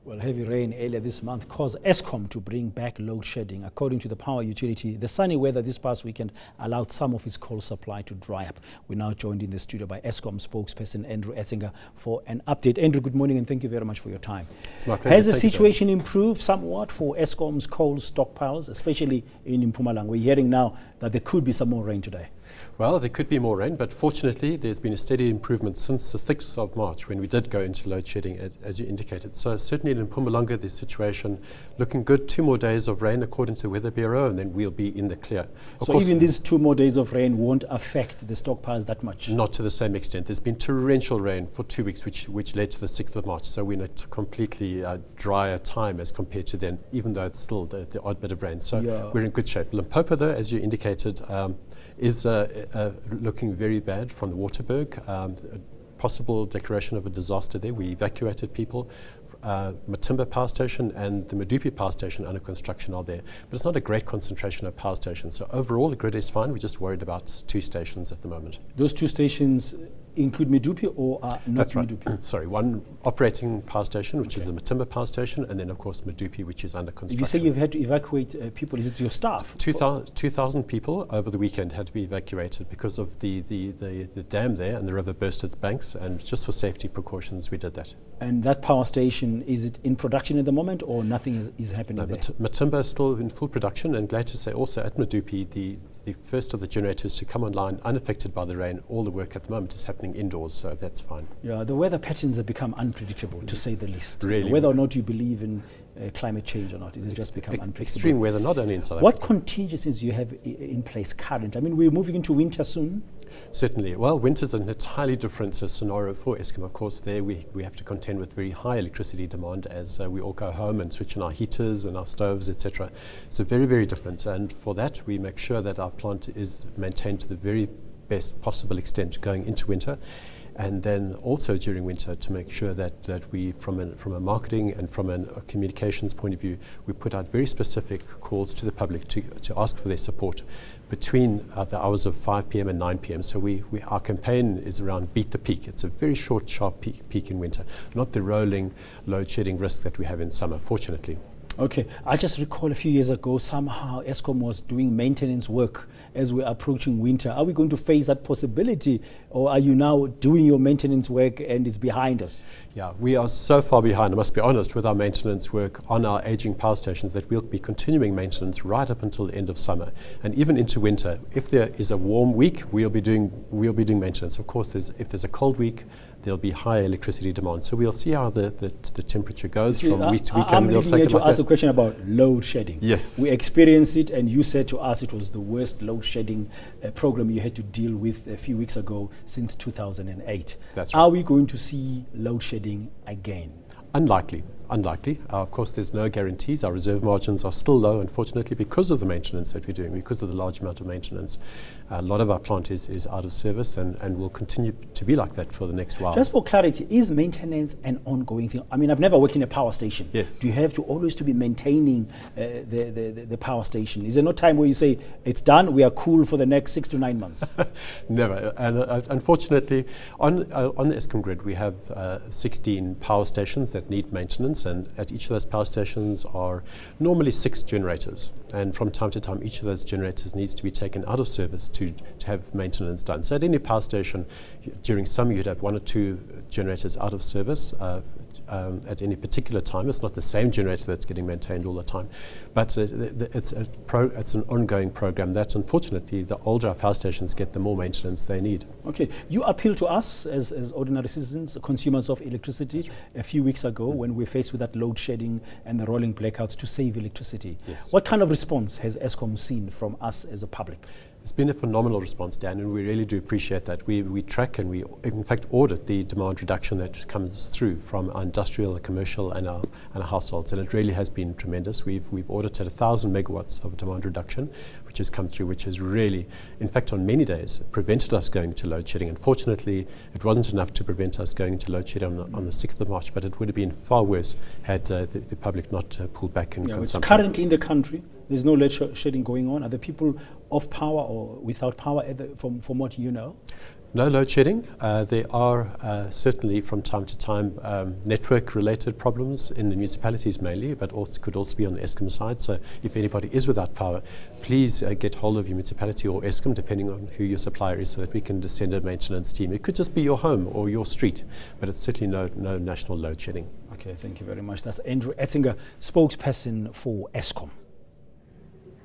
Well, heavy rain earlier this month caused Eskom to bring back load shedding. According to the power utility, the sunny weather this past weekend allowed some of its coal supply to dry up. We're now joined in the studio by Eskom spokesperson Andrew Etzinger for an update. Andrew, good morning and thank you very much for your time. It's my pleasure. Has the situation improved somewhat for Eskom's coal stockpiles, especially in Mpumalanga? We're hearing now that there could be some more rain today. Well, there could be more rain, but fortunately there's been a steady improvement since the 6th of March when we did go into load shedding, as you indicated. So certainly in Mpumalanga, the situation looking good. 2 more days of rain according to the Weather Bureau, and then we'll be in the clear. So even these 2 more days of rain won't affect the stockpiles that much? Not to the same extent. There's been torrential rain for 2 weeks, which led to the 6th of March. So we're in a completely drier time as compared to then, even though it's still the odd bit of rain. So we're in good shape. Limpopo, though, as you indicated, is looking very bad from the Waterberg. Possible declaration of a disaster there. We evacuated people. Matimba Power Station and the Medupi Power Station under construction are there. But it's not a great concentration of power stations. So overall, the grid is fine. We're just worried about 2 stations at the moment. Those 2 stations include Medupi or are not That's right. Medupi? Sorry, one operating power station, which is the Matimba Power Station, and then, of course, Medupi, which is under construction. You say you've had to evacuate people. Is it your staff? 2,000 people over the weekend had to be evacuated because of the dam there, and the river burst its banks, and just for safety precautions we did that. And that power station, is it in production at the moment or nothing is happening there? Matimba is still in full production, and glad to say also at Medupi, the first of the generators to come online unaffected by the rain. All the work at the moment is happening indoors, so that's fine. Yeah, the weather patterns have become unpredictable, to say the least. Really? Whether or not you believe in climate change or not, it has just become unpredictable. Extreme weather, not only in South Africa. What contingencies do you have in place currently? I mean, we're moving into winter soon. Certainly. Well, winter's an entirely different scenario for Eskom. Of course, there we have to contend with very high electricity demand as we all go home and switch on our heaters and our stoves, etc. So very, very different. And for that, we make sure that our plant is maintained to the very best possible extent going into winter. And then also during winter to make sure that we, from a marketing and from a communications point of view, we put out very specific calls to the public to ask for their support between the hours of 5 p.m. and 9 p.m. So our campaign is around beat the peak. It's a very short, sharp peak in winter, not the rolling load shedding risk that we have in summer, fortunately. Okay, I just recall a few years ago somehow Eskom was doing maintenance work as we're approaching winter. Are we going to face that possibility, or are you now doing your maintenance work and it's behind us? Yeah, we are so far behind, I must be honest, with our maintenance work on our aging power stations that we'll be continuing maintenance right up until the end of summer and even into winter. If there is a warm week, we'll be doing maintenance. Of course, if there's a cold week, there'll be high electricity demand. So we'll see how the temperature goes from week to week. I'm looking here to ask a question about load shedding. Yes. We experienced it, and you said to us it was the worst load shedding program you had to deal with a few weeks ago since 2008. That's right. Are we going to see load shedding again? Unlikely. Of course, there's no guarantees. Our reserve margins are still low, unfortunately, because of the maintenance that we're doing, because of the large amount of maintenance. A lot of our plant is out of service and will continue to be like that for the next while. Just for clarity, is maintenance an ongoing thing? I mean, I've never worked in a power station. Yes. Do you have to always to be maintaining the power station? Is there no time where you say, it's done, we are cool for the next 6 to 9 months? Never. And unfortunately, on the Eskom grid, we have 16 power stations that need maintenance. And at each of those power stations are normally 6 generators. And from time to time, each of those generators needs to be taken out of service to have maintenance done. So at any power station, during summer, you'd have 1 or 2 generators out of service at any particular time. It's not the same generator that's getting maintained all the time. But it's an ongoing program that, unfortunately, the older our power stations get, the more maintenance they need. Okay. You appeal to us as ordinary citizens, consumers of electricity, a few weeks ago when we faced with that load shedding and the rolling blackouts to save electricity. Yes. What kind of response has Eskom seen from us as a public? It's been a phenomenal response, Dan, and we really do appreciate that. We track and we, in fact, audit the demand reduction that comes through from our industrial, commercial, and our households, and it really has been tremendous. We've audited 1,000 megawatts of demand reduction, which has come through, which has really, in fact, on many days, prevented us going to load shedding. Unfortunately, it wasn't enough to prevent us going to load shedding on the 6th of March, but it would have been far worse had the public not pulled back in consumption. It's currently in the country. There's no load shedding going on. Are the people off power or without power from what you know? No load shedding. There are certainly from time to time network-related problems in the municipalities mainly, but also could also be on the Eskom side. So if anybody is without power, please get hold of your municipality or Eskom, depending on who your supplier is, so that we can send a maintenance team. It could just be your home or your street, but it's certainly no national load shedding. Okay, thank you very much. That's Andrew Etzinger, spokesperson for Eskom.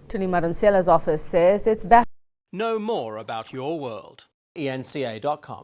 Tuli Madonsela's office says it's back. Know more about your world. eNCA.com.